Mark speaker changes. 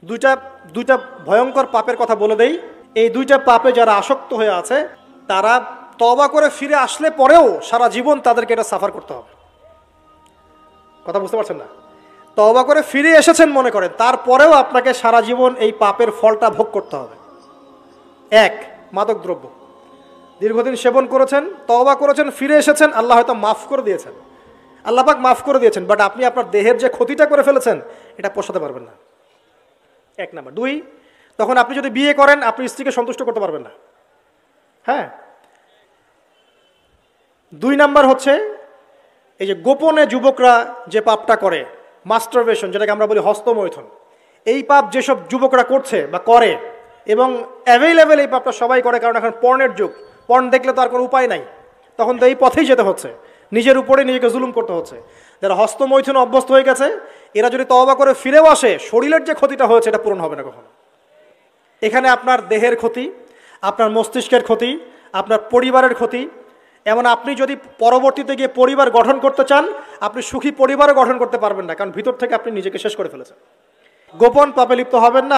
Speaker 1: দুইটা দুইটা ভয়ঙ্কর পাপের কথা বলে দেই। এই দুইটা পাপে যারা আসক্ত হয়ে আছে তারা তওবা করে ফিরে আসলে পরেও সারা জীবন তাদেরকে এটা সাফার করতে হবে। কথা বুঝতে পারছেন না? তওবা করে ফিরে এসেছেন মনে করেন, তারপরেও আপনাকে সারা জীবন এই পাপের ফলটা ভোগ করতে হবে। এক, মাদকদ্রব্য দীর্ঘদিন সেবন করেছেন, তওবা করেছেন, ফিরে এসেছেন, আল্লাহ হয়তো মাফ করে দিয়েছেন, আল্লাহ পাক মাফ করে দিয়েছেন, বাট আপনি আপনার দেহের যে ক্ষতিটা করে ফেলেছেন এটা পোষাতে পারবেন না। এক নাম্বার। দুই, তখন আপনি যদি বিয়ে করেন আপনি স্ত্রীকে সন্তুষ্ট করতে পারবেন না। হ্যাঁ। দুই নাম্বার হচ্ছে এই যে গোপনে যুবকরা যে পাপটা করে, মাস্টারবেশন, যেটাকে আমরা বলি হস্তমৈথুন, এই পাপ যেসব যুবকরা করছে বা করে, এবং অ্যাভেলেবেল এই পাপটা সবাই করে, কারণ এখন পর্নের যুগ, পর্ন দেখলে তো আর কোনো উপায় নাই, তখন তো এই পথেই যেতে হচ্ছে, নিজের উপরে নিজেকে জুলুম করতে হচ্ছে। যারা হস্তমৈথুন অভ্যস্ত হয়ে গেছে এরা যদি তওবা করে ফিরেও আসে, শরীরের যে ক্ষতিটা হয়েছে এটা পূরণ হবে না কখনো। এখানে আপনার দেহের ক্ষতি, আপনার মস্তিষ্কের ক্ষতি, আপনার পরিবারের ক্ষতি, এমন আপনি যদি পরবর্তীতে গিয়ে পরিবার গঠন করতে চান আপনি সুখী পরিবারও গঠন করতে পারবেন না, কারণ ভিতর থেকে আপনি নিজেকে শেষ করে ফেলেছেন। গোপন পাপে লিপ্ত হবেন না।